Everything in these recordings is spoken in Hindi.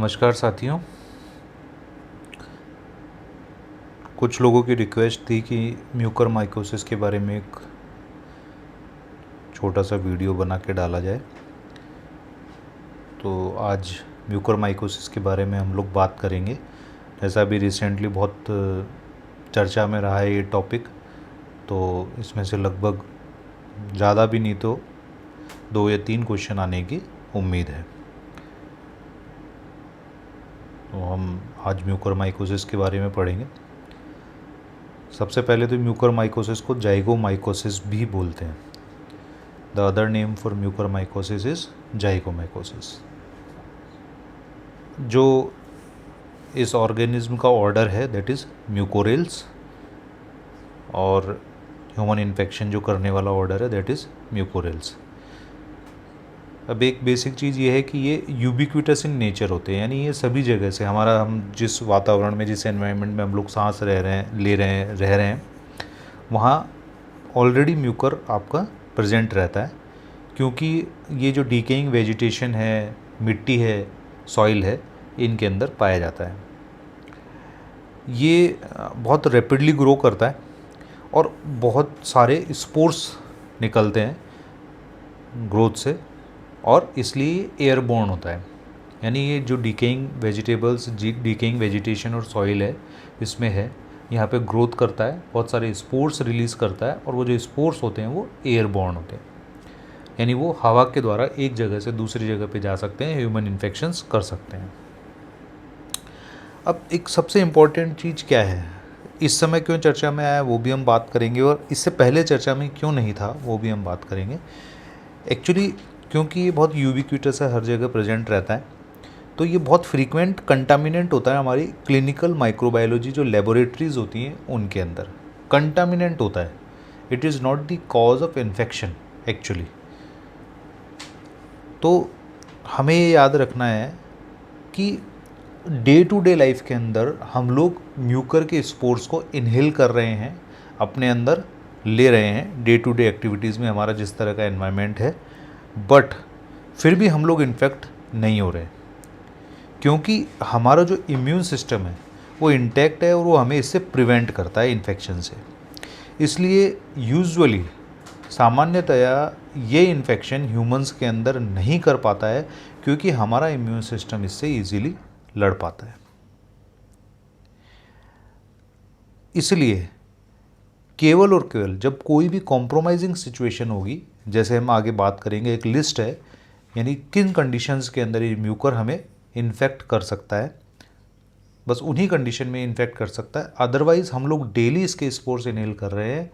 नमस्कार साथियों। कुछ लोगों की रिक्वेस्ट थी कि म्यूकरमाइकोसिस के बारे में एक छोटा सा वीडियो बना के डाला जाए। तो आज म्यूकरमाइकोसिस के बारे में हम लोग बात करेंगे। जैसा अभी रिसेंटली बहुत चर्चा में रहा है ये टॉपिक, तो इसमें से लगभग ज़्यादा भी नहीं तो 2 या 3 क्वेश्चन आने की उम्मीद है। तो हम आज म्यूकरमाइकोसिस के बारे में पढ़ेंगे। सबसे पहले तो म्यूकरमाइकोसिस को जाइगोमाइकोसिस भी बोलते हैं। The other name for mucormycosis is zygomycosis. जो इस ऑर्गेनिज्म का ऑर्डर है दैट इज़ म्यूकोरेल्स, और ह्यूमन इन्फेक्शन जो करने वाला ऑर्डर है दैट इज़ म्यूकोरेल्स। अब एक बेसिक चीज़ ये है कि ये यूबिक्विटस इन नेचर होते हैं, यानी ये सभी जगह से हम जिस वातावरण में, जिस एनवायरनमेंट में हम लोग सांस रह रहे हैं वहाँ ऑलरेडी म्यूकर आपका प्रेजेंट रहता है, क्योंकि ये जो डीकेइंग वेजिटेशन है, मिट्टी है, सॉइल है, इनके अंदर पाया जाता है। ये बहुत रैपिडली ग्रो करता है और बहुत सारे स्पोर्स निकलते हैं ग्रोथ से, और इसलिए एयरबोर्न होता है। यानी ये जो डीकेइंग वेजिटेशन और सॉइल है इसमें है, यहाँ पे ग्रोथ करता है, बहुत सारे स्पोर्स रिलीज़ करता है, और वो जो स्पोर्स होते हैं वो एयरबोर्न होते हैं, यानी वो हवा के द्वारा एक जगह से दूसरी जगह पे जा सकते हैं, ह्यूमन इन्फेक्शंस कर सकते हैं। अब एक सबसे इम्पॉर्टेंट चीज़ क्या है, इस समय क्यों चर्चा में आया वो भी हम बात करेंगे, और इससे पहले चर्चा में क्यों नहीं था वो भी हम बात करेंगे। एक्चुअली क्योंकि ये बहुत यूबिक्विटस है, हर जगह प्रेजेंट रहता है, तो ये बहुत फ्रीक्वेंट कंटामिनेंट होता है हमारी क्लिनिकल माइक्रोबायोलॉजी जो लेबोरेटरीज़ होती हैं उनके अंदर कंटामिनेंट होता है। It is not the cause of infection actually. तो हमें ये याद रखना है कि डे टू डे लाइफ के अंदर हम लोग म्यूकर के स्पोर्स को इनहेल कर रहे हैं, अपने अंदर ले रहे हैं डे टू डे एक्टिविटीज़ में, हमारा जिस तरह का एनवायरनमेंट है, बट फिर भी हम लोग इन्फेक्ट नहीं हो रहे, क्योंकि हमारा जो इम्यून सिस्टम है वो इंटैक्ट है और वो हमें इससे प्रिवेंट करता है इन्फेक्शन से। इसलिए यूजुअली सामान्यतया ये इन्फेक्शन ह्यूमंस के अंदर नहीं कर पाता है, क्योंकि हमारा इम्यून सिस्टम इससे इजीली लड़ पाता है। इसलिए केवल और केवल जब कोई भी कॉम्प्रोमाइजिंग सिचुएशन होगी, जैसे हम आगे बात करेंगे, एक लिस्ट है, यानी किन कंडीशंस के अंदर ये म्यूकर हमें इन्फेक्ट कर सकता है, बस उन्हीं कंडीशन में इन्फेक्ट कर सकता है। अदरवाइज़ हम लोग डेली इसके स्पोर्स इनहेल कर रहे हैं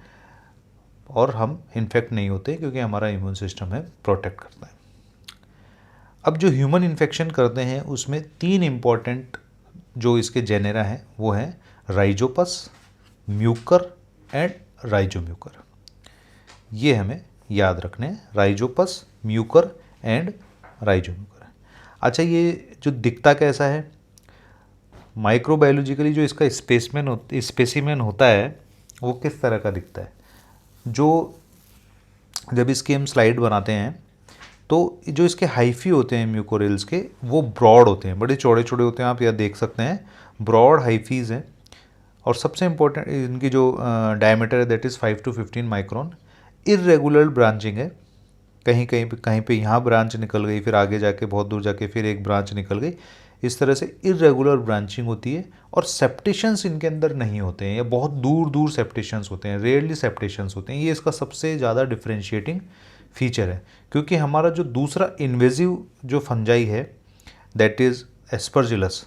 और हम इन्फेक्ट नहीं होते, क्योंकि हमारा इम्यून सिस्टम है प्रोटेक्ट करता है। अब जो ह्यूमन इन्फेक्शन करते हैं उसमें 3 इम्पॉर्टेंट जो इसके जेनेरा हैं वो हैं राइजोपस, म्यूकर एंड राइजोम्यूकर। ये हमें याद रखने हैं, राइजोपस, म्यूकर एंड राइजोम्यूकर। अच्छा, ये जो दिखता कैसा है, माइक्रोबायोलॉजिकली जो इसका स्पेसिमेन होता है वो किस तरह का दिखता है। जब इसकी हम स्लाइड बनाते हैं तो जो इसके हाइफी होते हैं म्यूकोरेल्स के, वो ब्रॉड होते हैं, बड़े चौड़े चौड़े होते हैं, आप यहाँ देख सकते हैं ब्रॉड हाइफीज़ हैं। और सबसे इम्पोर्टेंट इनकी जो डायमीटर है that is 5 to 15 micron. Irregular branching है, कहीं पे यहाँ ब्रांच निकल गई, फिर आगे जाके बहुत दूर जाके फिर एक ब्रांच निकल गई, इस तरह से इर्रेगुलर ब्रांचिंग होती है। और सेप्टेशंस इनके अंदर नहीं होते हैं, या बहुत दूर दूर सेप्टेशंस होते हैं, रेयरली सेप्टेशंस होते हैं। ये इसका सबसे ज़्यादा डिफ्रेंशिएटिंग फीचर है, क्योंकि हमारा जो दूसरा इन्वेजिव जो फंजाई है दैट इज़ एस्परजिलस,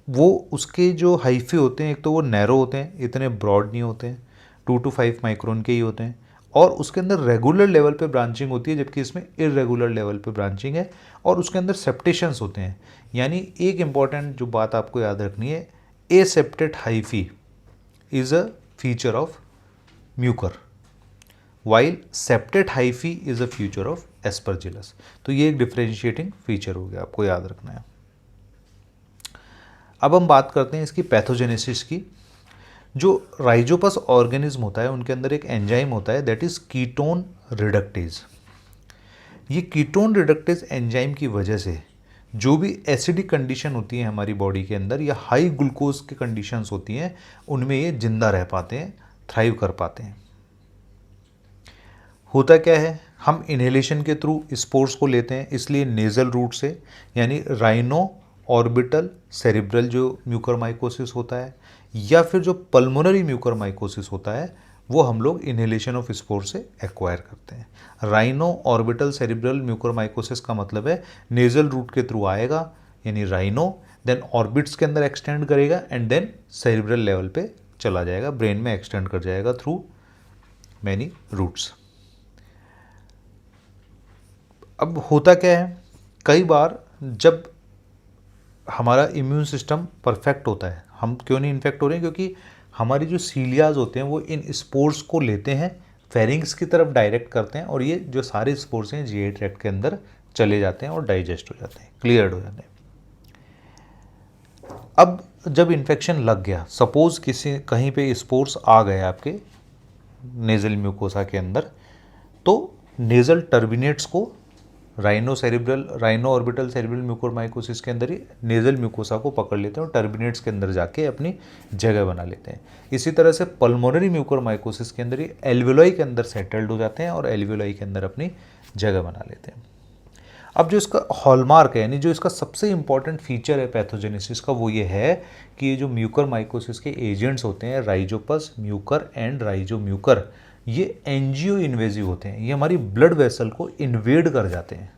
वो उसके जो हाइफी होते हैं, एक तो वो नैरो होते हैं, इतने ब्रॉड नहीं होते हैं, 2 to 5 माइक्रोन के ही होते हैं, और उसके अंदर रेगुलर लेवल पे ब्रांचिंग होती है, जबकि इसमें इर्रेगुलर लेवल पे ब्रांचिंग है, और उसके अंदर सेप्टेशंस होते हैं। यानी एक इम्पॉर्टेंट जो बात आपको याद रखनी है, एसेप्टेड hyphae is a feature of Mucor, while septate hyphae is a feature of Aspergillus. तो ये एक डिफ्रेंशिएटिंग फीचर हो गया, आपको याद रखना है। अब हम बात करते हैं इसकी पैथोजेनेसिस की। जो राइजोपस ऑर्गेनिज्म होता है उनके अंदर एक एंजाइम होता है दैट इज़ कीटोन रिडक्टेज। ये कीटोन रिडक्टेज एंजाइम की वजह से जो भी एसिडिक कंडीशन होती है हमारी बॉडी के अंदर या हाई ग्लूकोज की कंडीशंस होती हैं, उनमें ये जिंदा रह पाते हैं, थ्राइव कर पाते हैं। होता क्या है, हम इन्हेलेशन के थ्रू स्पोर्स को लेते हैं, इसलिए नेज़ल रूट से, यानी राइनो ऑर्बिटल सेरिब्रल जो म्यूकरमाइकोसिस होता है या फिर जो पल्मोनरी म्यूकरमाइकोसिस होता है, वो हम लोग इन्हेलेशन ऑफ स्पोर से एक्वायर करते हैं। राइनो ऑर्बिटल सेरिब्रल म्यूकरमाइकोसिस का मतलब है नेज़ल रूट के थ्रू आएगा, यानी राइनो, देन ऑर्बिट्स के अंदर एक्सटेंड करेगा एंड देन सेरिब्रल लेवल पे चला जाएगा, ब्रेन में एक्सटेंड कर जाएगा थ्रू मैनी रूट्स। अब होता क्या है, कई बार जब हमारा इम्यून सिस्टम परफेक्ट होता है, हम क्यों नहीं इन्फेक्ट हो रहे हैं, क्योंकि हमारी जो सीलियाज होते हैं वो इन स्पोर्स को लेते हैं, फेरिंग्स की तरफ डायरेक्ट करते हैं और ये जो सारे स्पोर्स हैं जीआई ट्रैक्ट के अंदर चले जाते हैं और डाइजेस्ट हो जाते हैं, क्लियर्ड हो जाते हैं। अब जब इन्फेक्शन लग गया, सपोज किसी कहीं पे स्पोर्स आ गए आपके नेज़ल म्यूकोसा के अंदर, तो नेज़ल टर्बिनेट्स को राइनो ऑर्बिटल सेरिब्रल म्यूकोरमाइकोसिस के अंदर ही नेज़ल म्यूकोसा को पकड़ लेते हैं और टर्बिनेट्स के अंदर जाके अपनी जगह बना लेते हैं। इसी तरह से पल्मोनरी म्यूकोरमाइकोसिस के अंदर ही एल्वियोलाई के अंदर सेटल्ड हो जाते हैं और एल्वियोलाई के अंदर अपनी जगह बना लेते हैं। अब जो इसका हॉलमार्क है, यानी जो इसका सबसे इंपॉर्टेंट फीचर है पैथोजेनेसिस का, वो ये है कि ये जो म्यूकरमाइकोसिस के एजेंट्स होते हैं, राइजोपस म्यूकर एंड राइजोम्यूकर, ये एंजियो इन्वेजिव होते हैं, ये हमारी ब्लड वेसल को इन्वेड कर जाते हैं।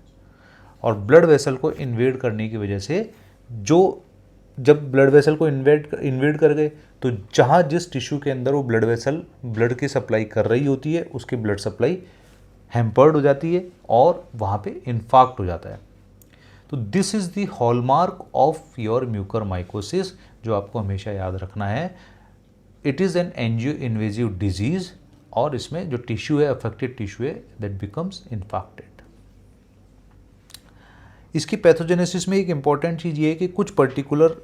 और ब्लड वेसल को इन्वेड करने की वजह से जब ब्लड वेसल को इन्वेड कर गए, तो जहाँ जिस टिश्यू के अंदर वो ब्लड वेसल ब्लड की सप्लाई कर रही होती है, उसकी ब्लड सप्लाई हैम्पर्ड हो जाती है और वहाँ पे इन्फार्क्ट हो जाता है। तो this is the hallmark of your mucormycosis, जो आपको हमेशा याद रखना है। It is an angio invasive disease और इसमें जो टिश्यू है, अफेक्टेड टिश्यू है, दैट बिकम्स इन्फाक्टेड। इसकी पैथोजेनेसिस में एक इम्पॉर्टेंट चीज़ ये है कि कुछ पर्टिकुलर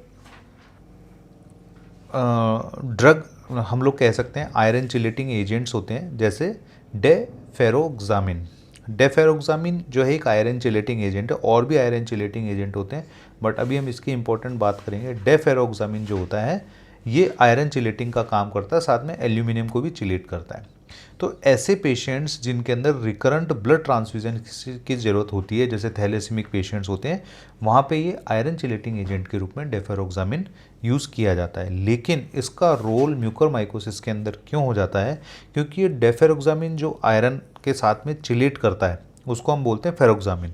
ड्रग हम लोग कह सकते हैं आयरन चिलेटिंग एजेंट्स होते हैं, जैसे डेफेरोक्सामिन। डेफेरोक्सामिन जो है एक आयरन चिलेटिंग एजेंट है, और भी आयरन चिलेटिंग एजेंट होते हैं, बट अभी हम इसकी इंपॉर्टेंट बात करेंगे। डेफेरोक्सामिन जो होता है ये आयरन चिलेटिंग का काम करता है, साथ में एल्यूमिनियम को भी चिलेट करता है। तो ऐसे पेशेंट्स जिनके अंदर रिकरेंट ब्लड ट्रांसफ्यूजन की ज़रूरत होती है, जैसे थैलेसीमिक पेशेंट्स होते हैं, वहाँ पे ये आयरन चिलेटिंग एजेंट के रूप में डेफेरोक्सामिन यूज़ किया जाता है। लेकिन इसका रोल म्यूकरमाइकोसिस के अंदर क्यों हो जाता है, क्योंकि ये डेफेरोक्सामिन जो आयरन के साथ में चिलेट करता है उसको हम बोलते हैं फेरोक्सामिन।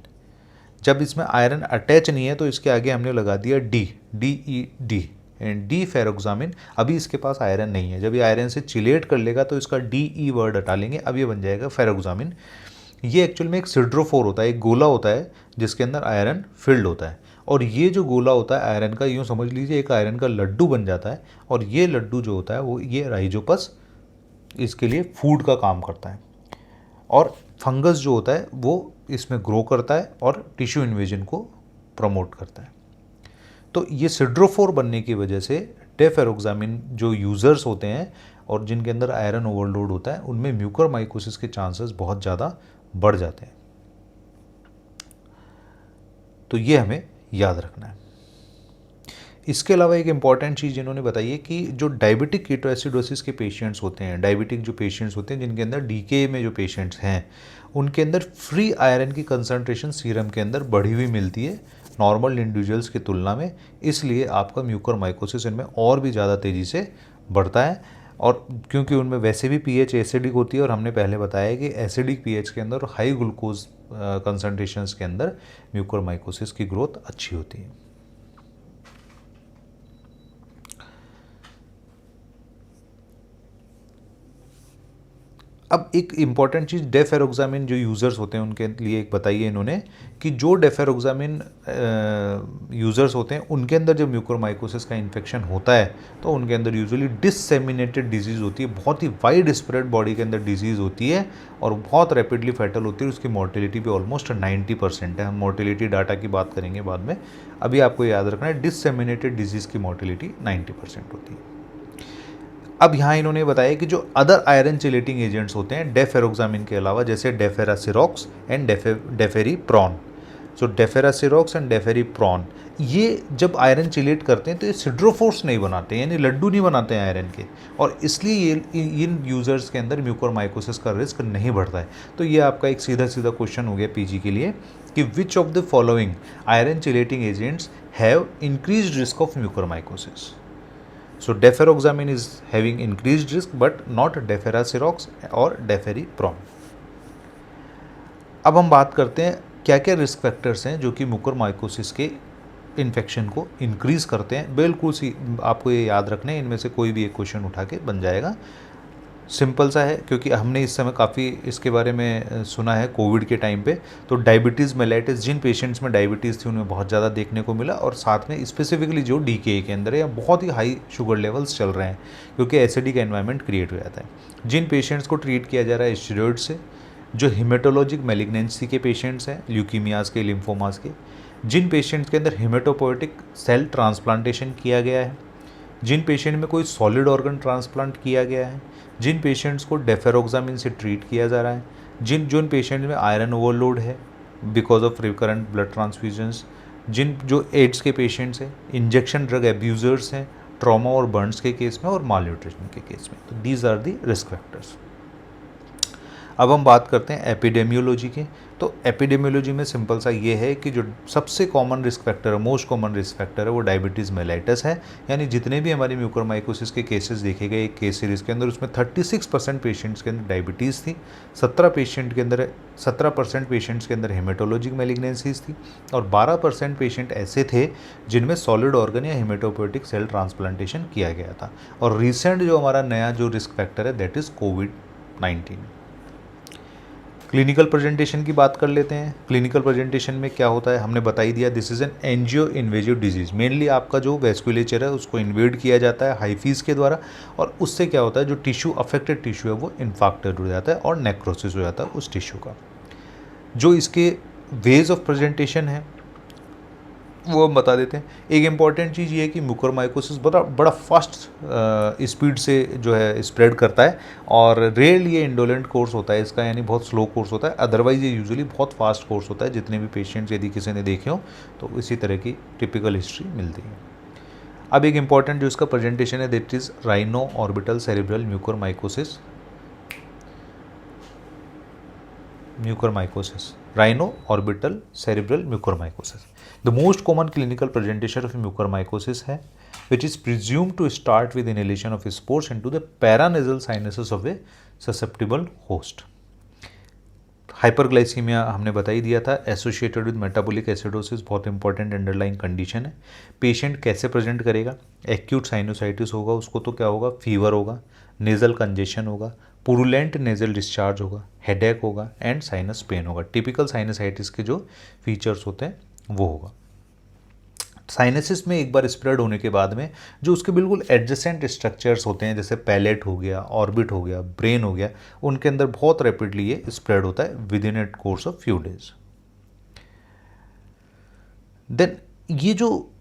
जब इसमें आयरन अटैच नहीं है तो इसके आगे हमने लगा दिया डी एंड डी फेरोक्सामिन। अभी इसके पास आयरन नहीं है, जब ये आयरन से चिलेट कर लेगा तो इसका डी वर्ड हटा लेंगे, अब ये बन जाएगा फेरोक्सामिन। ये एक्चुअल में एक सिड्रोफोर होता है, एक गोला होता है जिसके अंदर आयरन फिल्ड होता है, और ये जो गोला होता है आयरन का, यूँ समझ लीजिए एक आयरन का लड्डू बन जाता है, और ये लड्डू जो होता है वो ये राइजोपस इसके लिए फूड का काम करता है, और फंगस जो होता है वो इसमें ग्रो करता है और टिश्यू इन्वेजन को प्रमोट करता है। तो ये सिड्रोफोर बनने की वजह से डेफेरोक्सामिन जो यूज़र्स होते हैं और जिनके अंदर आयरन ओवरलोड होता है, उनमें म्यूकरमाइकोसिस के चांसेस बहुत ज़्यादा बढ़ जाते हैं। तो ये हमें याद रखना है। इसके अलावा एक इम्पॉर्टेंट चीज़ इन्होंने बताई है कि जो डायबिटिक कीटोएसिडोसिस के पेशेंट्स होते हैं, डायबिटिक जो पेशेंट्स होते हैं जिनके अंदर डीके में जो पेशेंट्स हैं, उनके अंदर फ्री आयरन की कंसंट्रेशन सीरम के अंदर बढ़ी हुई मिलती है नॉर्मल इंडिविजुअल्स की तुलना में, इसलिए आपका म्यूकरमाइकोसिस इनमें और भी ज़्यादा तेज़ी से बढ़ता है। और क्योंकि उनमें वैसे भी पीएच एसिडिक होती है, और हमने पहले बताया कि एसिडिक पीएच के अंदर और हाई ग्लूकोज कंसंट्रेशंस के अंदर म्यूकरमाइकोसिस की ग्रोथ अच्छी होती है। अब एक इम्पॉर्टेंट चीज़ डेफेरोक्सामिन जो यूज़र्स होते हैं उनके लिए एक बताइए इन्होंने कि जो डेफेरोक्सामिन यूज़र्स होते हैं उनके अंदर जब म्यूकरमाइकोसिस का इन्फेक्शन होता है तो उनके अंदर यूजुअली डिससेमिनेटेड डिजीज़ होती है, बहुत ही वाइड स्प्रेड बॉडी के अंदर डिजीज़ होती है और बहुत रैपिडली फैटल होती है। उसकी मोर्टेलिटी भी ऑलमोस्ट 90% है। हम मोर्टेलिटी डाटा की बात करेंगे बाद में, अभी आपको याद रखना है डिससेमिनेटेड डिजीज़ की मोर्टेलिटी 90% होती है। अब यहाँ इन्होंने बताया कि जो अदर आयरन चिलेटिंग एजेंट्स होते हैं डेफेरोक्सामिन के अलावा, जैसे डेफेरासिरॉक्स एंड डेफेरिप्रॉन, सो डेफेरासिरोक्स एंड डेफेरिप्रॉन, ये जब आयरन चिलेट करते हैं तो ये सिड्रोफोर्स नहीं बनाते, यानी लड्डू नहीं बनाते हैं आयरन के, और इसलिए ये इन यूज़र्स के अंदर म्यूकोरमाइकोसिस का रिस्क नहीं बढ़ता है। तो ये आपका एक सीधा सीधा क्वेश्चन हो गया पीजी के लिए कि which of the following iron chelating agents have increased risk of mucormycosis. So deferoxamine is having increased risk but not deferasirox और डेफेरिप्रॉन। अब हम बात करते हैं क्या क्या रिस्क फैक्टर्स हैं जो कि म्यूकोरमाइकोसिस के इन्फेक्शन को इंक्रीज़ करते हैं। बिल्कुल सी आपको ये याद रखना है, इनमें से कोई भी एक क्वेश्चन उठा के बन जाएगा। सिंपल सा है, क्योंकि हमने इस समय काफ़ी इसके बारे में सुना है कोविड के टाइम पे। तो डायबिटीज़ मेलाइटिस, जिन पेशेंट्स में डायबिटीज़ थी उनमें बहुत ज़्यादा देखने को मिला, और साथ में स्पेसिफिकली जो डीके के अंदर है या बहुत ही हाई शुगर लेवल्स चल रहे हैं, क्योंकि एसिडिक एनवायरनमेंट क्रिएट हो जाता है। जिन पेशेंट्स को ट्रीट किया जा रहा है स्टेरॉइड से, जो हिमेटोलॉजिक मैलिग्नेंसी के पेशेंट्स हैं, ल्यूकीमियाज के, लिम्फोमास के, जिन पेशेंट्स के अंदर हिमेटोपोएटिक सेल ट्रांसप्लांटेशन किया गया है, जिन पेशेंट में कोई सॉलिड ऑर्गन ट्रांसप्लांट किया गया है, जिन पेशेंट्स को डेफेरोक्सामिन से ट्रीट किया जा रहा है, जिन पेशेंट में आयरन ओवरलोड है because of recurrent blood transfusions, जो एड्स के पेशेंट्स हैं, इंजेक्शन ड्रग एब्यूज़र्स हैं, ट्रॉमा और बर्न्स के केस में और माल न्यूट्रिशन के केस में। तो these are the risk factors. अब हम बात करते हैं एपिडेमियोलॉजी के। तो एपिडेमियोलॉजी में सिंपल सा ये है कि जो सबसे कॉमन रिस्क फैक्टर है, मोस्ट कॉमन रिस्क फैक्टर है, वो डायबिटीज़ मेलाइटस है। यानी जितने भी हमारे म्यूकोरमाइकोसिस के केसेस देखे गए एक केस सीरीज़ के अंदर, उसमें 36% पेशेंट्स के अंदर डायबिटीज़ थी, 17% पेशेंट्स के अंदर हेमेटोलॉजिक मैलिग्नेंसीज थी, और 12% पेशेंट ऐसे थे जिनमें सॉलिड ऑर्गन या हेमेटोपोएटिक सेल ट्रांसप्लांटेशन किया गया था। और रिसेंट जो हमारा नया जो रिस्क फैक्टर है that is covid. Clinical presentation की बात कर लेते हैं। क्लिनिकल प्रेजेंटेशन में क्या होता है, हमने बता ही दिया, this is an angio invasive disease. Mainly आपका जो वेस्कुलेचर है उसको इन्वेड किया जाता है हाइफीज़ के द्वारा, और उससे क्या होता है, जो टिश्यू अफेक्टेड टिश्यू है वो इन्फाक्टेड हो जाता है और नेक्रोसिस हो जाता है उस टिश्यू का। जो इसके वेज ऑफ प्रेजेंटेशन है वो हम बता देते हैं। एक इम्पॉर्टेंट चीज़ ये है कि म्यूकोरमाइकोसिस बड़ा फास्ट स्पीड से जो है स्प्रेड करता है, और रेयरली ये इंडोलेंट कोर्स होता है इसका, यानी बहुत स्लो कोर्स होता है। अदरवाइज ये यूजुअली बहुत फास्ट कोर्स होता है। जितने भी पेशेंट्स यदि किसी ने देखे हो तो इसी तरह की टिपिकल हिस्ट्री मिलती है। अब एक इम्पॉर्टेंट जो इसका प्रेजेंटेशन है that is rhino orbital cerebral mucormycosis. Rhino orbital cerebral mucormycosis. The most common clinical presentation of mucormycosis है which is presumed to start with inhalation of spores into the paranasal sinuses of a susceptible host. Hyperglycaemia हमने बता ही दिया था, एसोसिएटेड विद मेटाबॉलिक एसिडोसिस, बहुत इंपॉर्टेंट अंडरलाइंग कंडीशन है। पेशेंट कैसे प्रेजेंट करेगा, एक्यूट साइनोसाइटिस होगा उसको, तो क्या होगा, फीवर होगा, नेजल कंजेशन होगा, पुरुलेंट नेजल डिस्चार्ज होगा, हेडेक होगा एंड साइनस पेन होगा। टिपिकल साइनसाइटिस के जो फीचर्स होते हैं वो होगा। साइनसिस में एक बार स्प्रेड होने के बाद में जो उसके बिल्कुल एडजेसेंट स्ट्रक्चर्स होते हैं, जैसे पैलेट हो गया, ऑर्बिट हो गया, ब्रेन हो गया, उनके अंदर बहुत रैपिडली ये स्प्रेड होता है within a course of few days. Then ये जो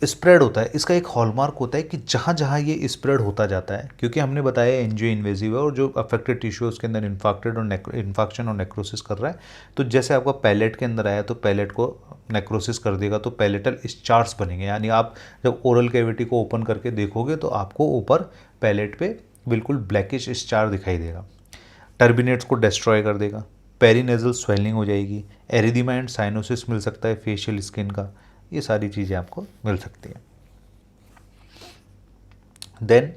स्प्रेड होता है इसका एक हॉलमार्क होता है कि जहाँ जहाँ ये स्प्रेड होता जाता है, क्योंकि हमने बताया एंजियो इन्वेजिव है और जो अफेक्टेड टिश्यू है उसके अंदर इन्फेक्शन और नेक्रोसिस कर रहा है। तो जैसे आपका पैलेट के अंदर आया तो पैलेट को नेक्रोसिस कर देगा, तो पैलेटल स्चार्स बनेंगे, यानी आप जब ओरल कैविटी को ओपन करके देखोगे तो आपको ऊपर पैलेट पे बिल्कुल ब्लैकिश स्चार दिखाई देगा। टर्बिनेट्स को डिस्ट्रॉय कर देगा, पेरीनेजल स्वेलिंग हो जाएगी, एरिदीमा एंड साइनोसिस मिल सकता है फेशियल स्किन का, ये सारी चीज़ें आपको मिल सकती हैं। देन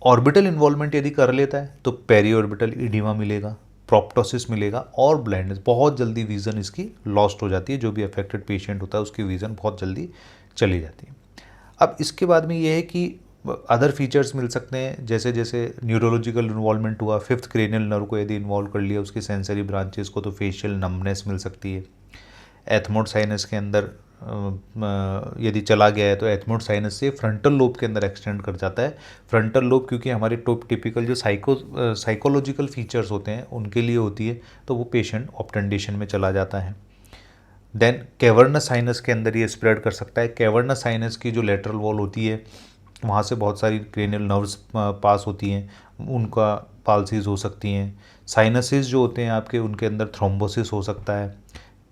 ऑर्बिटल इन्वॉल्वमेंट यदि कर लेता है तो पेरी ऑर्बिटल इडीमा मिलेगा, प्रोप्टोसिस मिलेगा और ब्लाइंडनेस, बहुत जल्दी विजन इसकी लॉस्ट हो जाती है। जो भी अफेक्टेड पेशेंट होता है उसकी विजन बहुत जल्दी चली जाती है। अब इसके बाद में ये है कि अदर फीचर्स मिल सकते हैं, जैसे जैसे न्यूरोलॉजिकल इन्वॉल्वमेंट हुआ, फिफ्थ क्रेनियल नर्व को यदि इन्वॉल्व कर लिया उसकी सेंसरी ब्रांचेस को, तो फेशियल नम्बनेस मिल सकती है। एथमोड साइनस के अंदर यदि चला गया है तो एथमोड साइनस से फ्रंटल लोब के अंदर एक्सटेंड कर जाता है। फ्रंटल लोब क्योंकि हमारे टिपिकल जो साइकोलॉजिकल फीचर्स होते हैं उनके लिए होती है, तो वो पेशेंट ऑप्टेंडेशन में चला जाता है। देन कैवर्नस साइनस के अंदर ये स्प्रेड कर सकता है। कैवर्नस साइनस की जो लेटरल वॉल होती है वहाँ से बहुत सारी क्रेनियल नर्व्स पास होती हैं, उनका पाल्सीज हो सकती हैं। साइनसिस जो होते हैं आपके, उनके अंदर थ्रोम्बोसिस हो सकता है।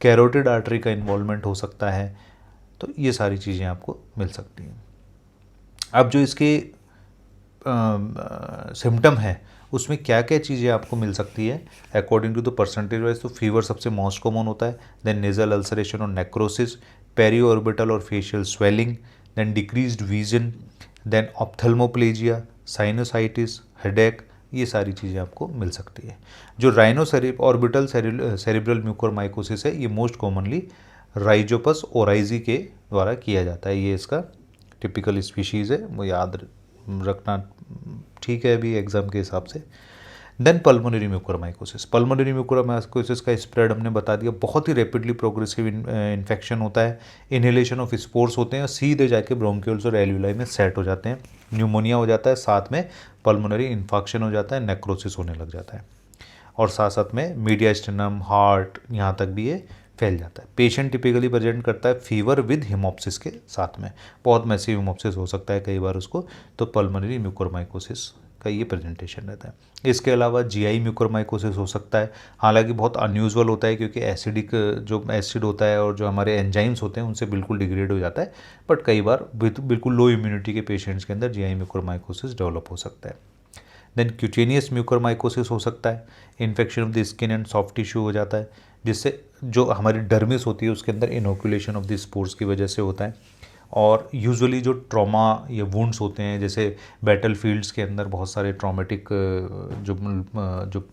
कैरोटिड आर्टरी का इन्वॉल्वमेंट हो सकता है। तो ये सारी चीज़ें आपको मिल सकती हैं। अब जो इसके सिम्टम है उसमें क्या क्या चीज़ें आपको मिल सकती है according to the percentage wise, तो फीवर सबसे मोस्ट कॉमन होता है, देन नेजल अल्सरेशन और नेक्रोसिस, पेरी ऑर्बिटल और facial swelling, then decreased vision, then ophthalmoplegia, sinusitis, headache, ये सारी चीज़ें आपको मिल सकती है। जो राइनो ऑर्बिटल सेरिब्रल म्यूकोरमाइकोसिस है ये मोस्ट कॉमनली राइजोपस ओराइजी के द्वारा किया जाता है, ये इसका टिपिकल स्पीशीज़ है, वो याद रखना ठीक है अभी एग्जाम के हिसाब से। देन पल्मोनरी म्यूकोरमाइकोसिस का स्प्रेड हमने बता दिया, बहुत ही रैपिडली प्रोग्रेसिव इन्फेक्शन होता है, इनहेलेशन ऑफ स्पोर्स होते हैं और सीधे जाके ब्रोंक्यूल्स और एल्यूलाई में सेट हो जाते हैं, न्यूमोनिया हो जाता है, साथ में पल्मोनरी इन्फेक्शन हो जाता है, नेक्रोसिस होने लग जाता है और साथ साथ में मीडियास्टिनम, हार्ट, यहाँ तक भी ये फैल जाता है। पेशेंट टिपिकली प्रेजेंट करता है फीवर विद हिमोप्सिस के साथ में, बहुत मैसिव हिमोप्सिस हो सकता है कई बार उसको, तो पल्मोनरी म्यूकोरमाइकोसिस का ये प्रेजेंटेशन रहता है। इसके अलावा जीआई म्यूकोरमाइकोसिस हो सकता है, हालांकि बहुत अनयूजुअल होता है क्योंकि एसिडिक जो एसिड होता है और जो हमारे एंजाइम्स होते हैं उनसे बिल्कुल डिग्रेड हो जाता है, बट कई बार बिल्कुल लो इम्यूनिटी के पेशेंट्स के अंदर जीआई म्यूकोरमाइकोसिस डेवलप हो सकता है। देन क्यूटेनियस म्यूकोरमाइकोसिस हो सकता है, infection of the skin and soft tissue हो जाता है, जिससे जो हमारी डर्मिस होती है उसके अंदर इनोकुलेशन ऑफ द स्पोर्स की वजह से होता है। और यूजुअली जो ट्रॉमा या वुंड्स होते हैं, जैसे बैटल फील्ड्स के अंदर बहुत सारे ट्रॉमेटिक जो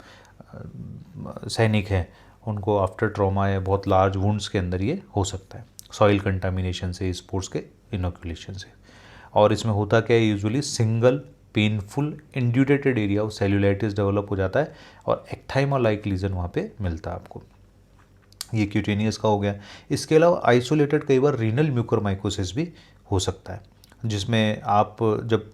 सैनिक हैं उनको आफ्टर ट्रॉमा या बहुत लार्ज वुंड्स के अंदर ये हो सकता है सॉइल कंटामिनेशन से, स्पोर्ट्स के इनोकुलेशन से। और इसमें होता क्या है, usually single painful indurated area of cellulitis develop हो जाता है और एक्थाइमा लाइक लीजन वहाँ पे मिलता है आपको, ये क्यूटेनियस का हो गया। इसके अलावा आइसोलेटेड कई बार रीनल म्यूकोरमाइकोसिस भी हो सकता है, जिसमें आप जब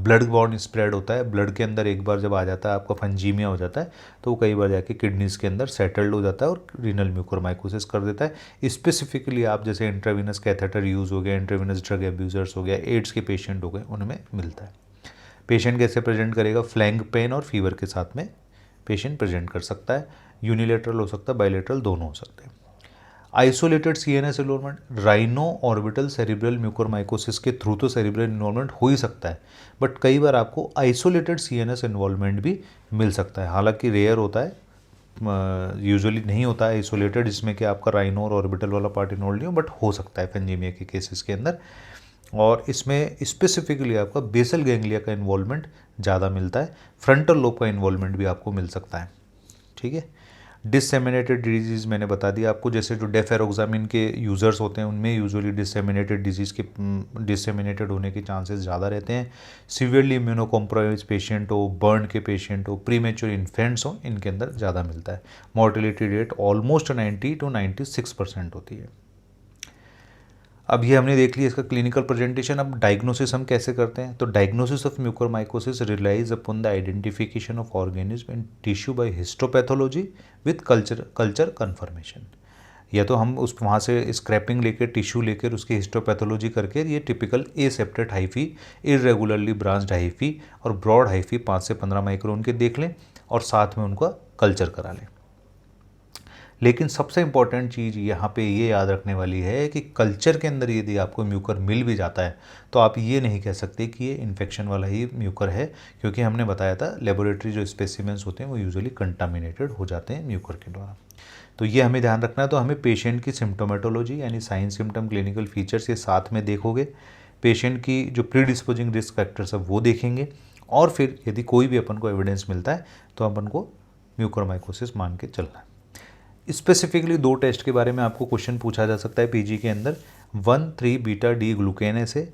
ब्लड बॉर्न स्प्रेड होता है, ब्लड के अंदर एक बार जब आ जाता है आपका फंजीमिया हो जाता है तो वो कई बार जाके किडनीज़ के अंदर सेटल्ड हो जाता है और रीनल म्यूकोरमाइकोसिस कर देता है। स्पेसिफिकली आप जैसे इंट्रावीनस कैथेटर यूज़ हो गया, इंट्रावीनस ड्रग एब्यूजर्स हो गया, एड्स के पेशेंट हो गए, उनमें मिलता है। पेशेंट कैसे प्रेजेंट करेगा, फ्लैंग पेन और फीवर के साथ में पेशेंट प्रेजेंट कर सकता है, यूनिलेटरल हो सकता है, बायलेटरल दोनों हो सकते हैं। Isolated CNS involvement, rhino orbital cerebral mucormycosis के थ्रू तो सेरिब्रल इन्वॉल्वमेंट हो ही सकता है, बट कई बार आपको आइसोलेटेड सीएनएस इन्वॉल्वमेंट भी मिल सकता है, हालांकि रेयर होता है, यूजुअली नहीं होता है आइसोलेटेड, जिसमें कि आपका राइनो और ऑर्बिटल वाला पार्ट इन्वॉल्व नहीं हो, बट हो सकता है फंजीमिया के केसेस के अंदर। और इसमें स्पेसिफिकली आपका बेसल गैंग्लिया का इन्वॉल्वमेंट ज़्यादा मिलता है, फ्रंटल लोब का इन्वॉल्वमेंट भी आपको मिल सकता है। ठीक है, डिससेमिनेटेड डिजीज़ मैंने बता दिया आपको, जैसे जो डेफेरोक्सामिन के यूज़र्स होते हैं उनमें यूजुअली डिससेमिनेटेड डिजीज़ के डिससेमिनेटेड होने के चांसेस ज़्यादा रहते हैं। सीवियरली इम्यूनोकॉम्प्रोमाइज पेशेंट हो, बर्न के पेशेंट हो, प्रीमेच्योर इन्फेंट्स हो, इनके अंदर ज़्यादा मिलता है। मॉर्टेलिटी रेट ऑलमोस्ट 90 to 96% होती है। अब ये हमने देख लिया इसका क्लिनिकल प्रेजेंटेशन। अब डायग्नोसिस हम कैसे करते हैं, तो diagnosis of mucormycosis relies upon the identification of organism in tissue by histopathology with culture confirmation. या तो हम उस वहाँ से स्क्रैपिंग लेकर टिश्यू लेकर उसकी हिस्टोपैथोलॉजी करके ये typical एसेप्टेड hyphae, irregularly branched hyphae और ब्रॉड हाइफी 5 से 15 माइक्रोन के देख लें और साथ में उनका कल्चर करा लें। लेकिन सबसे इम्पॉर्टेंट चीज़ यहाँ पे ये याद रखने वाली है कि कल्चर के अंदर यदि आपको म्यूकर मिल भी जाता है तो आप ये नहीं कह सकते कि ये इन्फेक्शन वाला ही म्यूकर है, क्योंकि हमने बताया था लेबोरेटरी जो स्पेसिमेंस होते हैं वो यूजुअली कंटामिनेटेड हो जाते हैं म्यूकर के द्वारा। तो ये हमें ध्यान रखना है। तो हमें पेशेंट की सिम्टोमेटोलॉजी यानी साइन सिम्टम क्लिनिकल फीचर्स ये साथ में देखोगे, पेशेंट की जो प्रीडिस्पोजिंग रिस्क फैक्टर्स है वो देखेंगे, और फिर यदि कोई भी अपन को एविडेंस मिलता है तो अपन को म्यूकोरमाइकोसिस मान के चलना है। स्पेसिफिकली 2 टेस्ट के बारे में आपको क्वेश्चन पूछा जा सकता है पीजी के अंदर, 1,3 बीटा डी ग्लूकेन एसे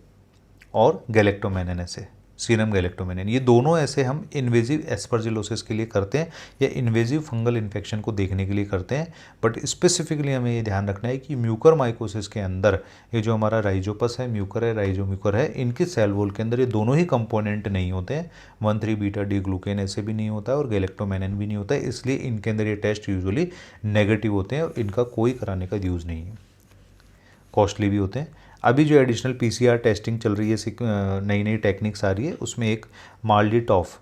और गैलेक्टोमेनिन एसे, सीरम गैलेक्टोमेनिन। ये दोनों ऐसे हम इन्वेजिव एस्परजिलोसिस के लिए करते हैं या इन्वेजिव फंगल इन्फेक्शन को देखने के लिए करते हैं। बट स्पेसिफिकली हमें ये ध्यान रखना है कि म्यूकोरमाइकोसिस के अंदर ये जो हमारा राइजोपस है, म्यूकर है, राइजोम्यूकर है, इनके सेल वॉल के अंदर ये दोनों ही कंपोनेंट नहीं होते हैं। 1,3 बीटा डी ग्लूकेन ऐसे भी नहीं होता है और गैलेक्टोमेनिन भी नहीं होता है, इसलिए इनके अंदर ये टेस्ट यूजुअली नेगेटिव होते हैं और इनका कोई कराने का यूज़ नहीं है, कॉस्टली भी होते हैं। अभी जो एडिशनल पीसीआर टेस्टिंग चल रही है, नई नई टेक्निक्स आ रही है, उसमें एक माल्डीटॉफ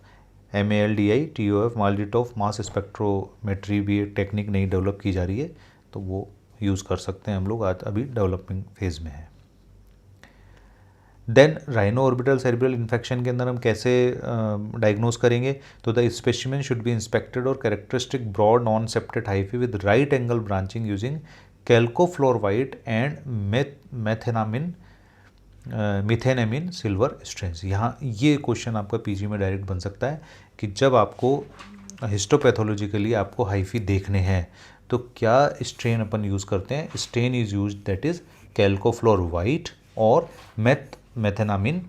MALDI TOF माल्डीटॉफ मास स्पेक्ट्रोमेट्री भी एक टेक्निक नई डेवलप की जा रही है, तो वो यूज़ कर सकते हैं हम लोग, आज अभी डेवलपिंग फेज में है। Then rhino orbital cerebral infection के अंदर हम कैसे डायग्नोज करेंगे, तो the specimen should be inspected और characteristic broad non septate hyphae with right angle branching using calcofluor white and methenamine silver stains. यहाँ ये क्वेश्चन आपका पीजी में डायरेक्ट बन सकता है कि जब आपको हिस्टोपैथोलॉजिकली आपको हाइफी देखने हैं तो क्या स्ट्रेन अपन यूज़ करते हैं। Stain is use that is calcofluor white और मिथेनामिन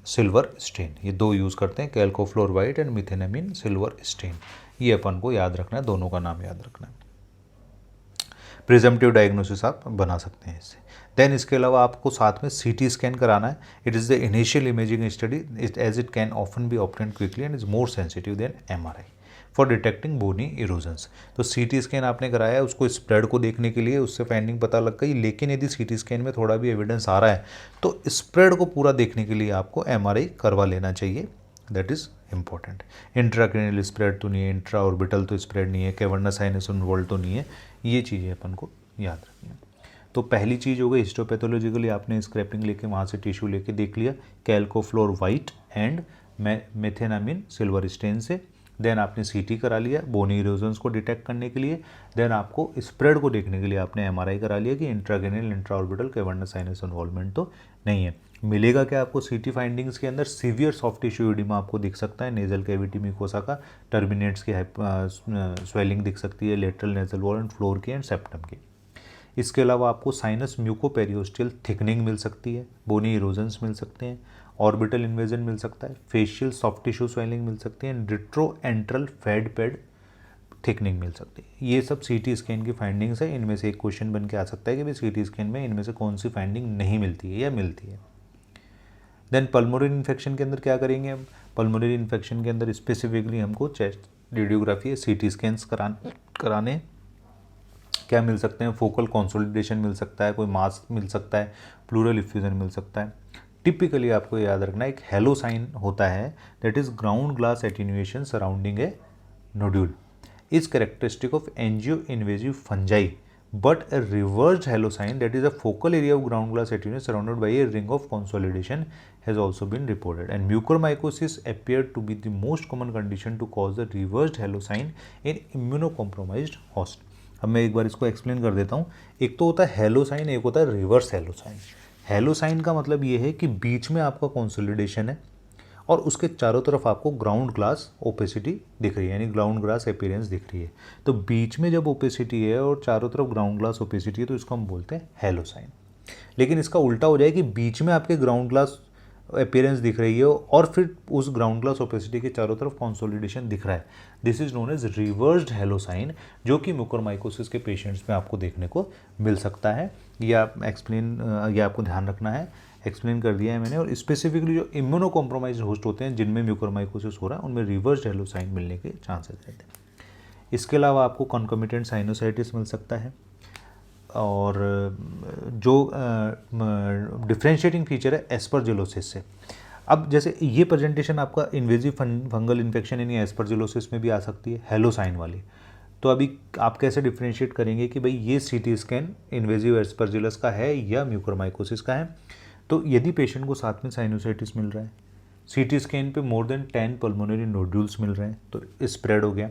सिल्वर स्ट्रेन, ये दो यूज़ करते हैं, calcofluor white and methenamine silver stain. ये अपन को याद रखना है, दोनों का नाम याद रखना है। प्रिजम्पटिव डायग्नोसिस आप बना सकते हैं इससे। देन इसके अलावा आपको साथ में सीटी स्कैन कराना है। It is the initial imaging study as it can often be obtained quickly and is more sensitive than MRI for detecting bony erosions. तो सीटी स्कैन आपने कराया है, उसको स्प्रेड को देखने के लिए, उससे फाइंडिंग पता लग गई, लेकिन यदि सीटी स्कैन में थोड़ा भी एविडेंस आ रहा है तो स्प्रेड को पूरा देखने के लिए आपको एमआरआई करवा लेना चाहिए, that is important. Intracranial spread तो नहीं है, इंट्रा ऑर्बिटल तो स्प्रेड नहीं है, कैवर्नस साइनस इन्वॉल्व तो नहीं है, ये चीज़ें अपन को याद रखनी है। तो पहली चीज़ हो गई हिस्टोपैथोलॉजिकली आपने स्क्रैपिंग लेके वहाँ से टिश्यू लेके देख लिया कैल्कोफ्लोरवाइट एंड मेथेनामिन सिल्वर स्टेन से। देन आपने सीटी करा लिया बोनी इरोजन्स को डिटेक्ट करने के लिए। देन आपको स्प्रेड को देखने के लिए आपने एमआरआई करा लिया कि इंट्राक्रेनियल इंट्राऑर्बिटल कैवर्नस साइनस इन्वॉल्वमेंट तो नहीं है। मिलेगा क्या आपको सीटी फाइंडिंग्स के अंदर, सीवियर सॉफ्ट टिश्यू एडिमा आपको दिख सकता है, नेजल कैविटी म्यूकोसा का, टर्मिनेट्स की स्वेलिंग दिख सकती है, lateral nasal wall and floor की एंड सेप्टम की। इसके अलावा आपको साइनस म्यूकोपेरियोस्टियल थिकनिंग मिल सकती है, बोनी इरोजन्स मिल सकते हैं, ऑर्बिटल इन्वेजन मिल सकता है, फेशियल सॉफ्ट टिश्यू स्वेलिंग मिल सकती है, रिट्रोएंट्रल फेड पेड थिकनिंग मिल सकती है। ये सब सीटी स्कैन की फाइंडिंग्स है। इनमें से एक क्वेश्चन बन के आ सकता है कि भाई सीटी स्कैन में इनमें से कौन सी फाइंडिंग नहीं मिलती है या मिलती है। देन पल्मोनरी इन्फेक्शन के अंदर क्या करेंगे हम, पल्मोनरी इन्फेक्शन के अंदर स्पेसिफिकली हमको चेस्ट रेडियोग्राफी सीटी स्कैन्स कराने क्या मिल सकते हैं, फोकल कंसोलिडेशन मिल सकता है, कोई मास मिल सकता है, प्लूरल इफ्यूजन मिल सकता है। टिपिकली आपको याद रखना एक हेलो साइन होता है, that is ground glass attenuation surrounding a nodule is characteristic of angio invasive fungi but a reversed halo sign, that is a focal area of ground glass attenuation surrounded by a ring of consolidation, has also been reported, and mucormycosis appeared to be the most common condition to cause the reversed halo sign in immunocompromised host. अब मैं एक बार इसको एक्सप्लेन कर देता हूँ। एक तो होता है हेलो साइन, एक होता है reverse halo sign. Halo sign का मतलब ये है कि बीच में आपका कंसोलिडेशन है और उसके चारों तरफ आपको ग्राउंड ग्लास ओपेसिटी दिख रही है, यानी ग्राउंड ग्लास अपीयरेंस दिख रही है। तो बीच में जब ओपेसिटी है और चारों तरफ ग्राउंड ग्लास ओपेसिटी है तो इसको हम बोलते हैं हेलो साइन। लेकिन इसका उल्टा हो जाए कि बीच में आपके ग्राउंड ग्लास अपीयरेंस दिख रही है और फिर उस ग्राउंड ग्लास ओपेसिटी के चारों तरफ कंसोलिडेशन दिख रहा है, this is known as reversed halo sign, जो कि म्यूकोरमाइकोसिस के पेशेंट्स में आपको देखने को मिल सकता है। ये आपको ध्यान रखना है, एक्सप्लेन कर दिया है मैंने। और स्पेसिफिकली जो इम्यूनो कॉम्प्रोमाइज होस्ट होते हैं जिनमें म्यूकोरमाइकोसिस हो रहा है उनमें रिवर्स्ड हेलो साइन मिलने के चांसेस रहते हैं। इसके अलावा आपको कॉन्कोमिटेंट साइनोसाइटिस मिल सकता है, और जो डिफ्रेंशिएटिंग फीचर है एस्परजिलोसिस से। अब जैसे ये प्रेजेंटेशन आपका इन्वेजिव फंगल इन्फेक्शन यानी एस्परजिलोसिस में भी आ सकती है, हेलो साइन वाली। तो अभी आप कैसे डिफ्रेंशिएट करेंगे कि भाई ये सीटी स्कैन इन्वेजिव एस्परजिलस का है या म्यूकोरमाइकोसिस का है। तो यदि पेशेंट को साथ में साइनोसाइटिस मिल रहा है, सीटी स्कैन पे मोर देन 10 पल्मोनरी नोड्यूल्स मिल रहे हैं तो स्प्रेड हो गया,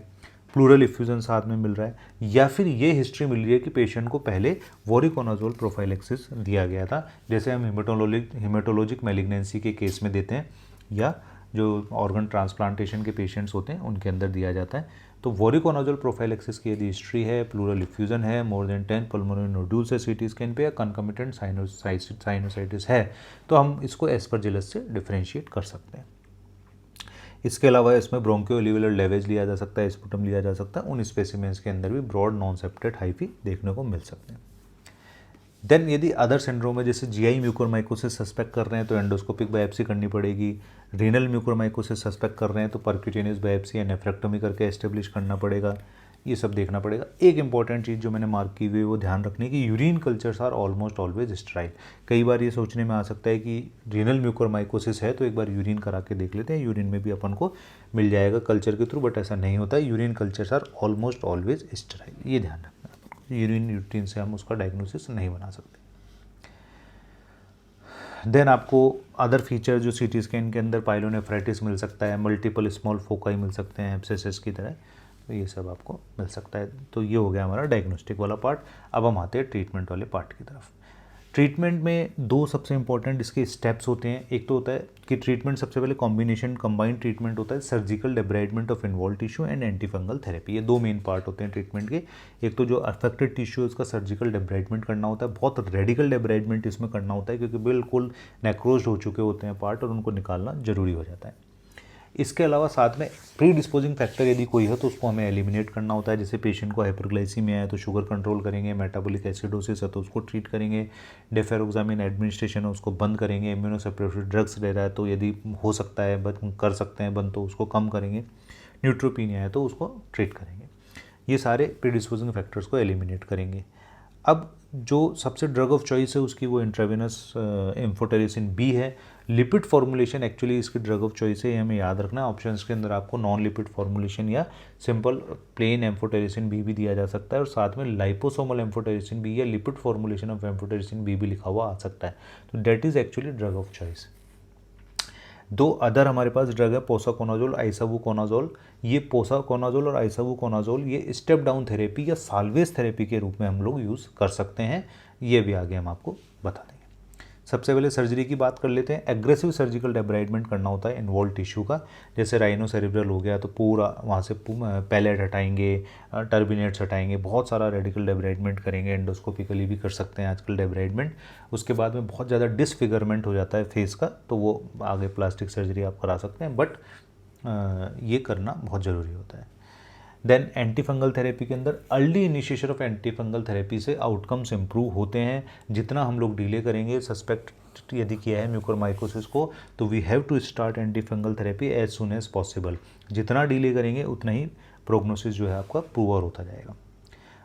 प्लूरल इफ्यूजन साथ में मिल रहा है, या फिर ये हिस्ट्री मिल रही है कि पेशेंट को पहले वोरिकोनाजोल प्रोफाइलेक्सिस दिया गया था, जैसे हम हिमेटोलॉजिक मैलिग्नेंसी के केस में देते हैं या जो ऑर्गन ट्रांसप्लांटेशन के पेशेंट्स होते हैं उनके अंदर दिया जाता है। तो वोरिकोनाजोल प्रोफाइलेक्सिस की यदि हिस्ट्री है, प्लूरल इफ्यूजन है, मोर देन 10 पल्मोनरी नोड्यूल्स है सीटी स्कैन पे, या कंकमिटेंट साइनोसाइटिस है, तो हम इसको एस्परजिलस से डिफ्रेंशिएट कर सकते हैं। इसके अलावा इसमें ब्रोंकियोलिवुलर लेवेज लिया जा सकता है, स्पुटम लिया जा सकता है, उन स्पेसिमेंस के अंदर भी ब्रॉड नॉन सेप्टेड हाइफी देखने को मिल सकते हैं। देन यदि अदर सिंड्रोम है, जैसे जीआई म्यूकोरमाइकोसिस सस्पेक्ट कर रहे हैं तो एंडोस्कोपिक बायोप्सी करनी पड़ेगी, रीनल म्यूकोरमाइकोसिस सस्पेक्ट कर रहे हैं तो परक्यूटेनियस बायोप्सी या नेफ्रेक्टोमी करके एस्टेब्लिश करना पड़ेगा, ये सब देखना पड़ेगा। एक इंपॉर्टेंट चीज़ जो मैंने मार्क की हुई है वो ध्यान रखने की, urine cultures are almost always sterile. कई बार ये सोचने में आ सकता है कि रीनल म्यूकोरमाइकोसिस है तो एक बार यूरिन करा के देख लेते हैं, यूरिन में भी अपन को मिल जाएगा कल्चर के थ्रू, बट ऐसा नहीं होता है, urine cultures are almost always sterile, ये ध्यान रखना। यूरिन रूटीन से हम उसका डायग्नोसिस नहीं बना सकते। देन आपको अदर फीचर जो सीटी स्कैन के अंदर पाइलोनेफ्राइटिस मिल सकता है, मल्टीपल स्मॉल फोकाई मिल सकते हैं एब्सेसेस की तरह, तो ये सब आपको मिल सकता है। तो ये हो गया हमारा डायग्नोस्टिक वाला पार्ट। अब हम आते हैं ट्रीटमेंट वाले पार्ट की तरफ। ट्रीटमेंट में दो सबसे इंपॉर्टेंट इसके स्टेप्स होते हैं। एक तो होता है कि ट्रीटमेंट सबसे पहले कॉम्बिनेशन कंबाइंड ट्रीटमेंट होता है, surgical debridement of involve tissue and anti fungal therapy. ये दो मेन पार्ट होते हैं ट्रीटमेंट के। एक तो जो अफेक्टेड टिश्यू है उसका सर्जिकल डेब्राइडमेंट करना होता है, बहुत रेडिकल डेब्राइडमेंट इसमें करना होता है क्योंकि बिल्कुल नेक्रोज हो चुके होते हैं पार्ट और उनको निकालना जरूरी हो जाता है। इसके अलावा साथ में प्री डिस्पोजिंग फैक्टर यदि कोई है तो उसको हमें एलिमिनेट करना होता है। जैसे पेशेंट को हाइपरग्लाइसीमिया है तो शुगर कंट्रोल करेंगे, मेटाबॉलिक एसिडोसिस है तो उसको ट्रीट करेंगे, डेफेरोक्सामिन एडमिनिस्ट्रेशन है उसको बंद करेंगे, इम्यूनोसप्रेसिव ड्रग्स ले रहा है तो यदि हो सकता है बंद कर सकते हैं बंद तो उसको कम करेंगे, न्यूट्रोपीनिया है तो उसको ट्रीट करेंगे। ये सारे प्री डिस्पोजिंग फैक्टर्स को एलिमिनेट करेंगे। अब जो सबसे ड्रग ऑफ चॉइस है उसकी वो इंट्रावेनस एम्फोटेरिसिन बी है। लिपिड फॉर्मुलेशन एक्चुअली इसकी ड्रग ऑफ चॉइस है, हमें याद रखना है। ऑप्शंस के अंदर आपको नॉन लिपिड फॉर्मुलेशन या सिंपल प्लेन एम्फोटेरिसिन बी भी दिया जा सकता है और साथ में लाइपोसोमल एम्फोटेरिसिन बी या lipid formulation of amphotericin B भी लिखा हुआ आ सकता है। तो that is actually drug of choice. दो अदर हमारे पास ड्रग है, पोसाकोनाजोल, आइसावुकोनाजोल। ये पोसाकोनाजोल और आइसावुकोनाजोल ये स्टेप डाउन थेरेपी या साल्वेज थेरेपी के रूप में हम लोग यूज़ कर सकते हैं। ये भी आगे हम आपको बता देंगे। सबसे पहले सर्जरी की बात कर लेते हैं। एग्रेसिव सर्जिकल डेब्राइडमेंट करना होता है इन्वॉल्व टिश्यू का। जैसे राइनोसेरेब्रल हो गया तो पूरा वहाँ से पैलेट हटाएंगे, टर्बिनेट्स हटाएंगे, बहुत सारा रेडिकल डेब्राइडमेंट करेंगे, एंडोस्कोपिकली भी कर सकते हैं आजकल डेब्राइडमेंट। उसके बाद में बहुत ज़्यादा डिसफिगरमेंट हो जाता है फेस का तो वो आगे प्लास्टिक सर्जरी आप करा सकते हैं, बट ये करना बहुत ज़रूरी होता है। देन एंटी फंगल थेरेपी के अंदर early initiation of anti fungal therapy से आउटकम्स इंप्रूव होते हैं। जितना हम लोग डिले करेंगे, सस्पेक्ट यदि किया है म्यूकोरमाइकोसिस को, तो we have to start anti fungal therapy as soon as possible. जितना डिले करेंगे उतना ही प्रोग्नोसिस जो है आपका पुअर होता जाएगा।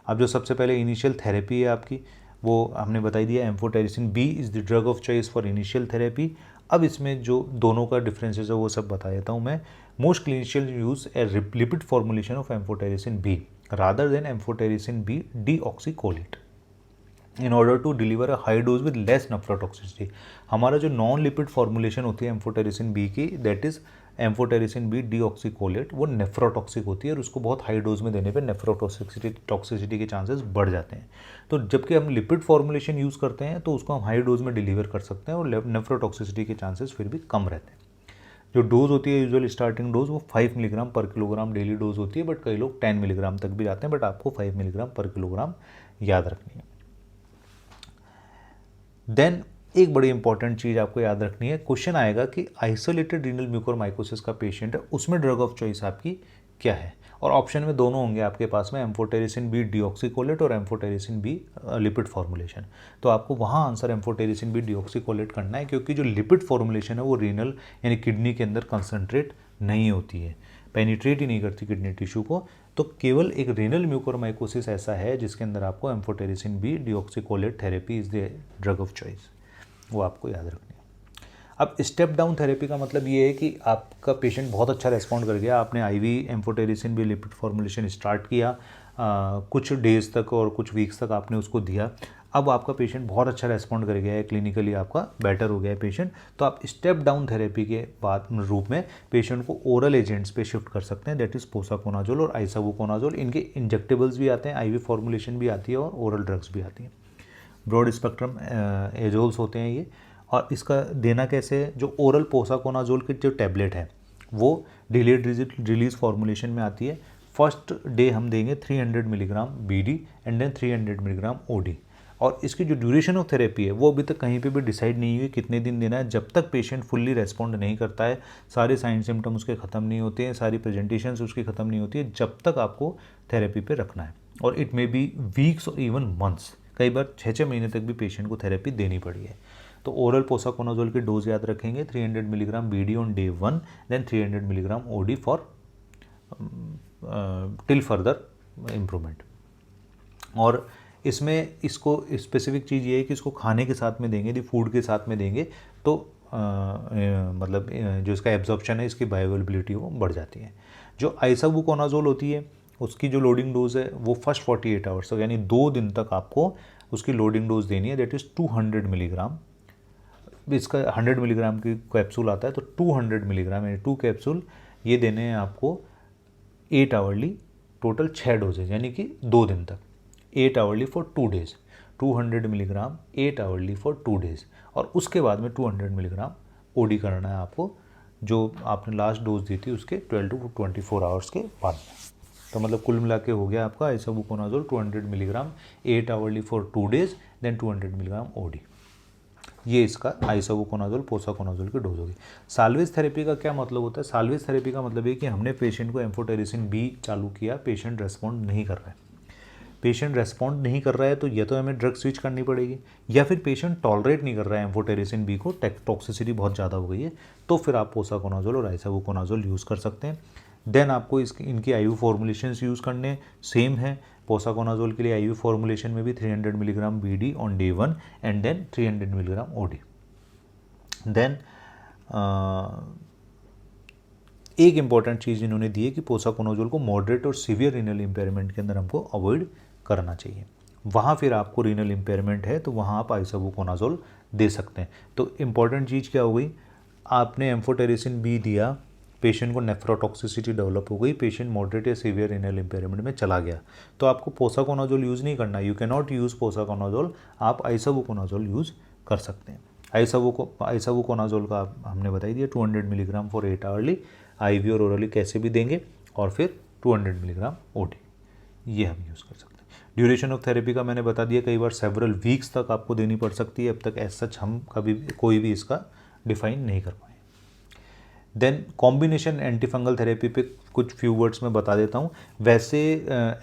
अब जो सबसे पहले इनिशियल थेरेपी है आपकी, वो हमने बताई दिया, amphotericin B is the drug of choice for initial therapy. अब इसमें जो दोनों का डिफरेंसेस है वो सब बता देता हूँ मैं। Most clinicians use a lipid formulation of amphotericin B rather than amphotericin B deoxycholate in order to deliver a high dose with less nephrotoxicity. हमारा जो नॉन लिपिड फॉर्मुलेशन होती है एम्फोटेरिसिन बी की, that is amphotericin B deoxycholate, वो नेफ्रोटॉक्सिक होती है और उसको बहुत हाई डोज में देने पे नेफ्रोटॉक्सिसिटी के चांसेस बढ़ जाते हैं। तो जबकि हम लिपिड फॉर्मुलेशन यूज़ करते हैं तो उसको हम हाई डोज में डिलीवर कर सकते हैं और नेफ्रोटॉक्सिसिटी के चांसेस फिर भी कम रहते हैं। जो डोज होती है यूजुअल स्टार्टिंग डोज वो 5 मिलीग्राम पर किलोग्राम डेली डोज होती है, बट कई लोग 10 मिलीग्राम तक भी जाते हैं, बट आपको 5 मिलीग्राम पर किलोग्राम याद रखनी है। देन एक बड़ी इंपॉर्टेंट चीज़ आपको याद रखनी है, क्वेश्चन आएगा कि आइसोलेटेड रीनल म्यूकोरमाइकोसिस का पेशेंट है, उसमें ड्रग ऑफ चॉइस आपकी क्या है। और ऑप्शन में दोनों होंगे आपके पास में, एम्फोटेरिसिन बी डीऑक्सीकोलेट और एम्फोटेरिसिन बी लिपिड फॉर्मुलेशन। तो आपको वहाँ आंसर एम्फोटेरिसिन बी डीऑक्सीकोलेट करना है, क्योंकि जो लिपिड फॉर्मुलेशन है वो रीनल यानी किडनी के अंदर कंसंट्रेट नहीं होती है, पेनिट्रेट ही नहीं करती किडनी टिश्यू को। तो केवल एक रीनल म्यूकोरमाइकोसिस ऐसा है जिसके अंदर आपको amphotericin B deoxycholate therapy is the drug of choice, वो आपको याद रखनी है। अब स्टेप डाउन थेरेपी का मतलब ये है कि आपका पेशेंट बहुत अच्छा रेस्पॉन्ड कर गया, आपने आईवी एम्फोटेरिसिन भी लिपिड फॉर्मुलेशन स्टार्ट किया, कुछ डेज तक और कुछ वीक्स तक आपने उसको दिया, अब आपका पेशेंट बहुत अच्छा रेस्पॉन्ड कर गया है, क्लिनिकली आपका बेटर हो गया है पेशेंट, तो आप स्टेप डाउन थेरेपी के बाद रूप में पेशेंट को ओरल एजेंट्स पे शिफ्ट कर सकते हैं, दैट इज़ पोसाकोनाजोल और आइसावुकोनाजोल। इनके इंजेक्टेबल्स भी आते हैं, आईवी फॉर्मुलेशन भी आती है और ओरल ड्रग्स भी आती हैं। ब्रॉड स्पेक्ट्रम एजोल्स होते हैं ये, और इसका देना कैसे है, जो ओरल पोसाकोनाजोल की जो टैबलेट है वो डिलेड रिलीज फॉर्मुलेशन में आती है। फर्स्ट डे हम देंगे 300 milligram BD and then 300 milligram OD, और इसकी जो ड्यूरेशन ऑफ थेरेपी है वो अभी तक कहीं पे भी डिसाइड नहीं हुई कितने दिन देना है, जब तक पेशेंट फुल्ली रेस्पॉन्ड नहीं करता है, सारे साइन सिम्टम उसके ख़त्म नहीं होते हैं, सारी प्रेजेंटेशंस उसकी ख़त्म नहीं होती है, जब तक आपको थेरेपी पे रखना है। और इट मे बी वीक्स और इवन मंथ्स, कई बार 6-6 महीने तक भी पेशेंट को थेरेपी देनी पड़ी है। तो ओरल पोसाकोनाजोल की डोज याद रखेंगे, 300 milligram BD on day 1, then 300 milligram OD for till further improvement. और इसमें इसको स्पेसिफिक चीज़ ये है कि इसको खाने के साथ में देंगे, यदि फूड के साथ में देंगे तो मतलब जो इसका एब्जॉर्प्शन है, इसकी बायोअवेलेबिलिटी वो बढ़ जाती है। जो आइसावुकोनाजोल होती है उसकी जो लोडिंग डोज है वो फर्स्ट 48 आवर्स तक यानी 2 दिन तक आपको उसकी लोडिंग डोज देनी है, दैट इज़ 200 मिलीग्राम। इसका 100 मिलीग्राम की कैप्सूल आता है, तो 200 मिलीग्राम यानी 2 कैप्सूल ये देने हैं आपको 8 आवरली, टोटल 6 डोजेज यानी कि 2 दिन तक, 8 hourly for 2 days, 200 milligram 8 hourly for 2 days. और उसके बाद में 200 मिलीग्राम ओडी करना है आपको, जो आपने लास्ट डोज दी थी उसके 12 to 24 आवर्स के बाद में। तो मतलब कुल मिला के हो गया आपका isavuconazole 200 milligram 8 hourly for 2 days, then 200 milligram OD. ये इसका आइसोबुकोनाजोल पोसाकोनाजोल की डोज होगी। साल्वेज थेरेपी का क्या मतलब होता है? साल्वेज थेरेपी का मतलब ये कि हमने पेशेंट को एम्फोटेरिसिन बी चालू किया, पेशेंट रेस्पॉन्ड नहीं कर रहा है। पेशेंट रेस्पॉन्ड नहीं कर रहा है तो या तो हमें ड्रग स्विच करनी पड़ेगी, या फिर पेशेंट टॉलरेट नहीं कर रहा है एम्फोटेरिसिन बी को, टॉक्सिसिटी बहुत ज़्यादा हो गई है, तो फिर आप पोसाकोनाजोल और आइसोबुकोनाजोल यूज़ कर सकते हैं। देन आपको इनकी आईवी फॉर्मुलेशंस यूज़ करने सेम है। पोसाकोनाजोल के लिए आईवी फॉर्मुलेशन में भी 300 milligram BD on day 1 and then 300 milligram OD. Then एक इम्पॉर्टेंट चीज़ इन्होंने दी है कि पोसाकोनाजोल को मॉडरेट और सीवियर रीनल इम्पेयरमेंट के अंदर हमको अवॉइड करना चाहिए। वहाँ फिर आपको रीनल इम्पेयरमेंट है तो वहाँ आप आइसोबुकोनाजोल दे सकते हैं। तो इम्पॉर्टेंट चीज़ क्या हो गई, आपने एम्फोटेरिसिन बी दिया, पेशेंट को नेफ्रोटॉक्सिसिटी डेवलप हो गई, पेशेंट मॉडरेट या सीवियर रीनल इम्पेयरमेंट में चला गया, तो आपको पोसाकोनाजोल यूज़ नहीं करना। You can not use posaconazole, आप आइसोबुकोनाजोल यूज़ कर सकते हैं। आइसोबुकोनाजोल का हमने बता दिया 200 मिलीग्राम फॉर 8 आवरली, आईवी और ओरली कैसे भी देंगे, और फिर 200 मिलीग्राम ओडी, ये हम यूज़ कर सकते हैं। ड्यूरेशन ऑफ थेरेपी का मैंने बता दिया, कई बार सेवरल वीक्स तक आपको देनी पड़ सकती है, अब तक एज सच हम कभी कोई भी इसका डिफाइन नहीं कर पाए। देन कॉम्बिनेशन एंटीफंगल थेरेपी पे कुछ फ्यू वर्ड्स में बता देता हूँ। वैसे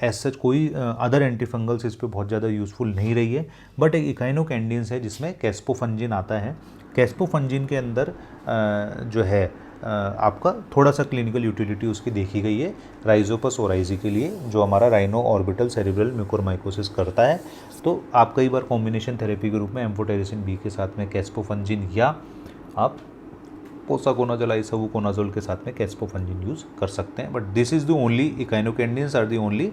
एज सच कोई अदर एंटीफंगल्स इस पे बहुत ज़्यादा यूज़फुल नहीं रही है, बट एक इकाइनोकैंडिन्स है जिसमें कैस्पोफंजिन आता है। कैस्पोफंजिन के अंदर जो है आपका थोड़ा सा क्लिनिकल यूटिलिटी उसकी देखी गई है राइजोपस ओराइजी के लिए, जो हमारा राइनो ऑर्बिटल सेरिब्रल म्यूकोरमाइकोसिस करता है। तो आप कई बार कॉम्बिनेशन थेरेपी के रूप में एम्फोटेरिसिन बी के साथ में कैस्पोफंजिन या आप पोसाकोनाजोल आइसोबुकोनाजोल के साथ में कैस्पोफंजिन यूज़ कर सकते हैं, but this is the only echinocandins are the only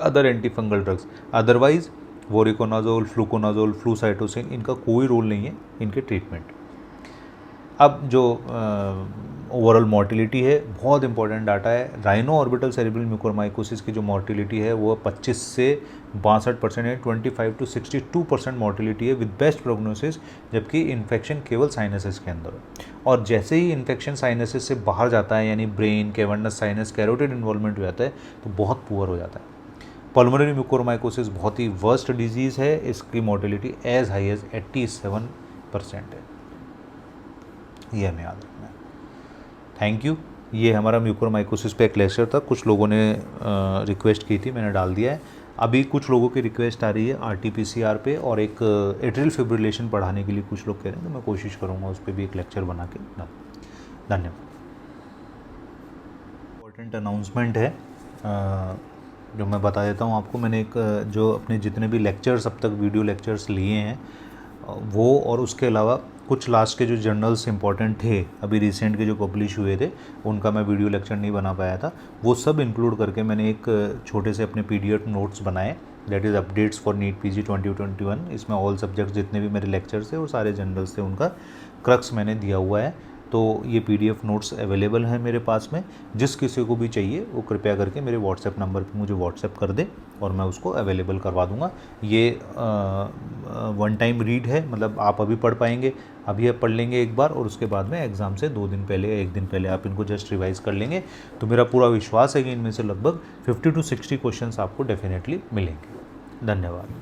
other antifungal drugs. Otherwise voriconazole, fluconazole, flucytosine, इनका कोई रोल नहीं है इनके ट्रीटमेंट। अब जो ओवरऑल मोर्टिलिटी है, बहुत इंपॉर्टेंट डाटा है। राइनो ऑर्बिटल सेरिब्रल म्यूकोरमाइकोसिस की जो मोर्टिलिटी है वो 25 से 62% है, 25 to 62% मोर्टिलिटी है विद बेस्ट प्रोग्नोसिस, जबकि इन्फेक्शन केवल साइनसेस के अंदर है। और जैसे ही इन्फेक्शन साइनसेस से बाहर जाता है, यानी brain, cavernous sinus, carotid involvement हो जाता है, तो बहुत पुअर हो जाता है। पल्मोनरी म्यूकोरमाइकोसिस बहुत ही वर्स्ट डिजीज़ है, इसकी मोर्टिलिटी एज हाई एज 87% है, ये हमें याद रखना है। Thank you. ये हमारा म्यूकोरमाइकोसिस पे एक लेक्चर था, कुछ लोगों ने रिक्वेस्ट की थी, मैंने डाल दिया है। अभी कुछ लोगों की रिक्वेस्ट आ रही है RT-PCR पे, और एक एट्रियल फिब्रिलेशन पढ़ाने के लिए कुछ लोग कह रहे हैं, तो मैं कोशिश करूँगा उस पर भी एक लेक्चर बना के। धन्यवाद। इम्पोर्टेंट अनाउंसमेंट है जो मैं बता देता हूँ आपको। मैंने एक जो अपने जितने भी लेक्चर्स अब तक वीडियो लेक्चर्स लिए हैं वो, और उसके अलावा कुछ लास्ट के जो जर्नल्स इंपॉर्टेंट थे अभी रिसेंट के जो पब्लिश हुए थे, उनका मैं वीडियो लेक्चर नहीं बना पाया था, वो सब इंक्लूड करके मैंने एक छोटे से अपने PDF नोट्स बनाए, that is updates for NEET PG 2021। इसमें ऑल सब्जेक्ट्स जितने भी मेरे लेक्चर्स थे और सारे जर्नल्स थे उनका क्रक्स मैंने दिया हुआ है। तो ये PDF नोट्स अवेलेबल हैं मेरे पास में, जिस किसी को भी चाहिए वो कृपया करके मेरे व्हाट्सएप नंबर पे मुझे व्हाट्सएप कर दे और मैं उसको अवेलेबल करवा दूंगा। ये 1 टाइम रीड है, मतलब आप अभी पढ़ पाएंगे, अभी आप पढ़ लेंगे एक बार, और उसके बाद में एग्ज़ाम से 2 दिन पहले या 1 दिन पहले आप इनको जस्ट रिवाइज़ कर लेंगे। तो मेरा पूरा विश्वास है कि इनमें से लगभग 50 to 60 क्वेश्चन आपको डेफिनेटली मिलेंगे। धन्यवाद।